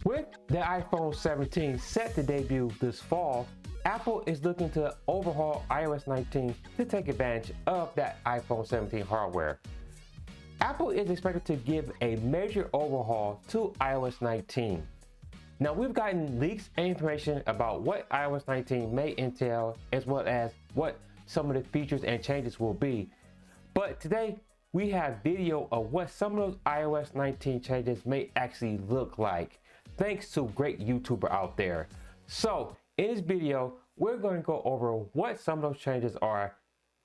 With the iPhone 17 set to debut this fall, Apple is looking to overhaul iOS 19 to take advantage of that iPhone 17 hardware. Apple is expected to give a major overhaul to iOS 19. Now, we've gotten leaks and information about what iOS 19 may entail, as well as what some of the features and changes will be. But today, we have video of what some of those iOS 19 changes may actually look like, thanks to a great YouTuber out there. So, in this video, we're going to go over what some of those changes are,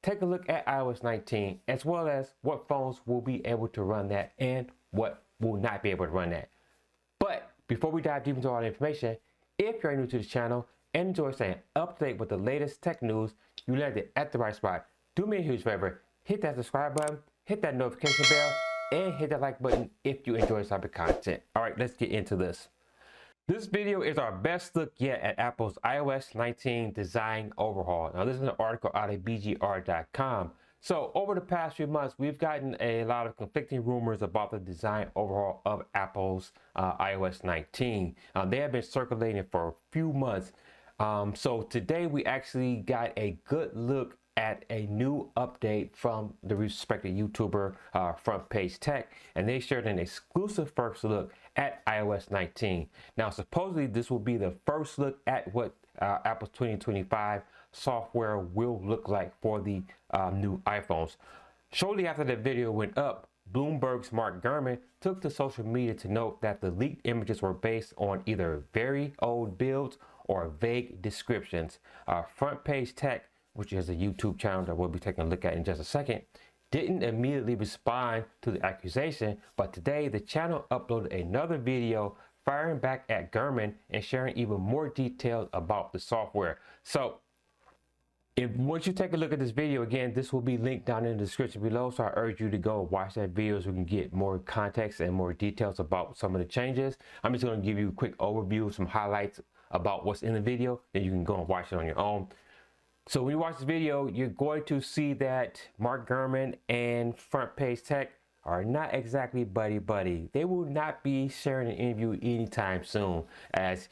take a look at iOS 19, as well as what phones will be able to run that and what will not be able to run that. But before we dive deep into all the information, if you're new to the channel and enjoy staying up to date with the latest tech news, you landed at the right spot. Do me a huge favor, hit that subscribe button, hit that notification bell, and hit that like button if you enjoy this type of content. All right, let's get into this. This video is our best look yet at Apple's iOS 19 design overhaul. Now, this is an article out of bgr.com. So over the past few months, we've gotten a lot of conflicting rumors about the design overhaul of Apple's iOS 19. They have been circulating for a few months. So today we actually got a good look at a new update from the respected YouTuber Front Page Tech, and they shared an exclusive first look at iOS 19. Now, supposedly this will be the first look at what Apple's 2025 software will look like for the new iPhones. Shortly after the video went up, Bloomberg's Mark Gurman took to social media to note that the leaked images were based on either very old builds or vague descriptions. Front Page Tech, which is a YouTube channel that we'll be taking a look at in just a second, didn't immediately respond to the accusation, but today the channel uploaded another video firing back at Gurman and sharing even more details about the software. So once you take a look at this video, again, this will be linked down in the description below, so I urge you to go watch that video so we can get more context and more details about some of the changes. I'm just going to give you a quick overview of some highlights about what's in the video, then you can go and watch it on your own. So when you watch this video, you're going to see that Mark Gurman and Front Page Tech are not exactly buddy-buddy. They will not be sharing an interview anytime soon, as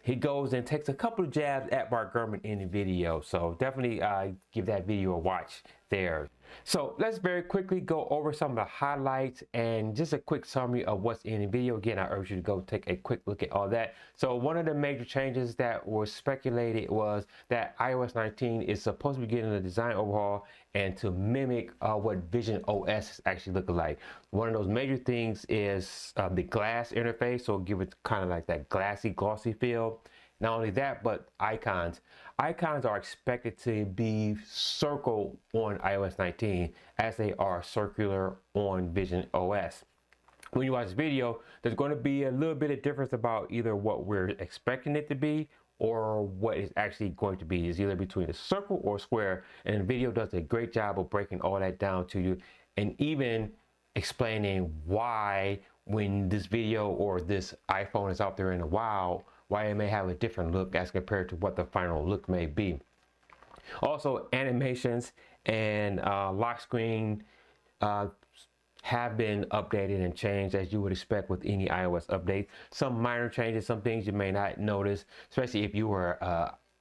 he goes and takes a couple of jabs at Mark Gurman in the video. So definitely give that video a watch there. So let's very quickly go over some of the highlights and just a quick summary of what's in the video. Again, I urge you to go take a quick look at all that. So one of the major changes that was speculated was that iOS 19 is supposed to be getting a design overhaul and to mimic what Vision OS is actually looking like. One of those major things is the glass interface, so give it kind of like that glassy, glossy feel. Not only that, but icons. Icons are expected to be circle on iOS 19 as they are circular on Vision OS. When you watch this video, there's going to be a little bit of difference about either what we're expecting it to be or what it's actually going to be. It's either between a circle or a square, and the video does a great job of breaking all that down to you and even explaining why, when this video or this iPhone is out there in a while, why it may have a different look as compared to what the final look may be. Also, animations and lock screen have been updated and changed as you would expect with any iOS update. Some minor changes, some things you may not notice, especially if you were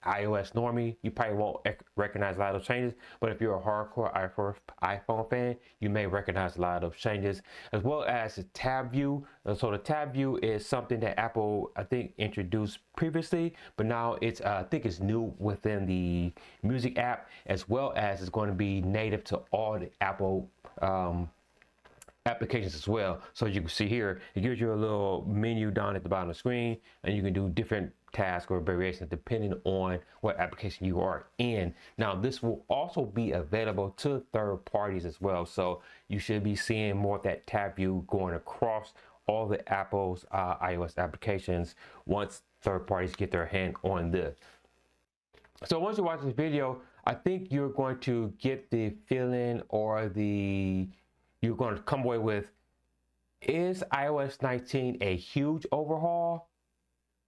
iOS normie, you probably won't recognize a lot of those changes, but if you're a hardcore iPhone fan, you may recognize a lot of those changes, as well as the tab view. So the tab view is something that Apple, I think, introduced previously, but now it's I think it's new within the music app, as well as it's going to be native to all the Apple applications as well. So you can see here, it gives you a little menu down at the bottom of the screen, and you can do different tasks or variations depending on what application you are in. Now, this will also be available to third parties as well. So you should be seeing more of that tab view going across all the Apple's iOS applications once third parties get their hand on this. So once you watch this video, I think you're going to get the feeling, or you're going to come away with, is iOS 19 a huge overhaul?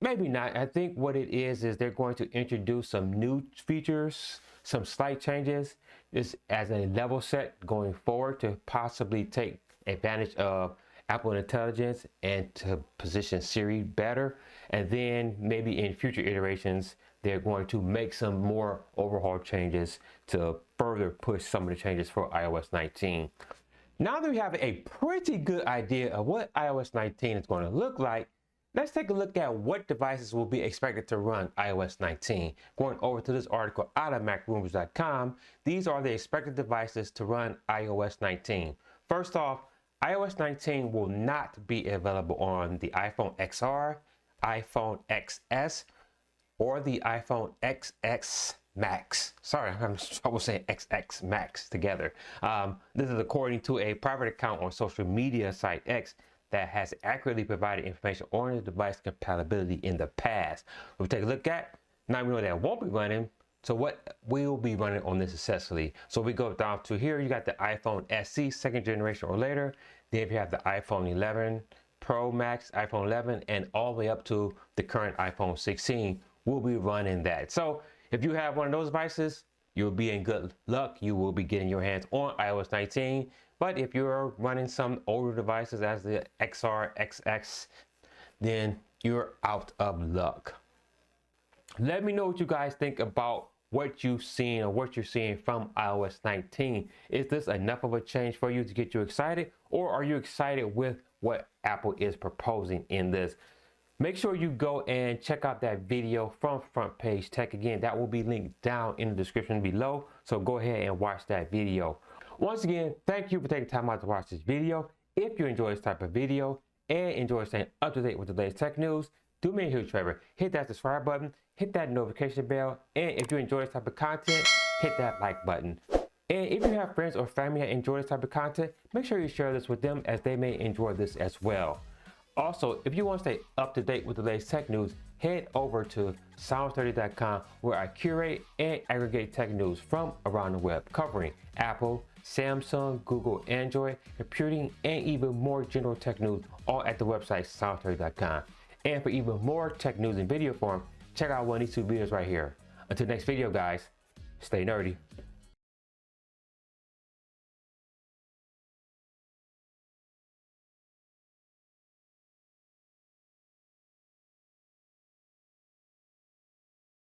Maybe not. I think what it is they're going to introduce some new features, some slight changes, just as a level set going forward to possibly take advantage of Apple Intelligence and to position Siri better. And then maybe in future iterations, they're going to make some more overhaul changes to further push some of the changes for iOS 19. Now that we have a pretty good idea of what iOS 19 is going to look like, let's take a look at what devices will be expected to run iOS 19. Going over to this article out of MacRumors.com, these are the expected devices to run iOS 19. First off, iOS 19 will not be available on the iPhone XR, iPhone XS, or the iPhone XX Max. Sorry, I'm trouble saying XX Max together. This is according to a private account on social media site X that has accurately provided information on the device compatibility in the past. We'll take a look at, now we know that won't be running, so what will be running on this successfully. So we go down to here, you got the iPhone SE, second generation or later. Then if you have the iPhone 11 Pro Max, iPhone 11, and all the way up to the current iPhone 16 will be running that. So if you have one of those devices, you'll be in good luck. You will be getting your hands on iOS 19. But if you're running some older devices as the XR, XX, then you're out of luck. Let me know what you guys think about what you've seen or what you're seeing from iOS 19. Is this enough of a change for you to get you excited, or are you excited with what Apple is proposing in this? Make sure you go and check out that video from Front Page Tech. Again, that will be linked down in the description below, so go ahead and watch that video. Once again, thank you for taking time out to watch this video. If you enjoy this type of video and enjoy staying up to date with the latest tech news, do me a huge favor, hit that subscribe button, hit that notification bell, and if you enjoy this type of content, hit that like button. And if you have friends or family that enjoy this type of content, make sure you share this with them as they may enjoy this as well. Also, if you want to stay up to date with the latest tech news, head over to sound30.com, where I curate and aggregate tech news from around the web, covering Apple, Samsung, Google, Android, computing, and even more general tech news, all at the website sound30.com. And for even more tech news in video form, check out one of these two videos right here. Until next video, guys, stay nerdy.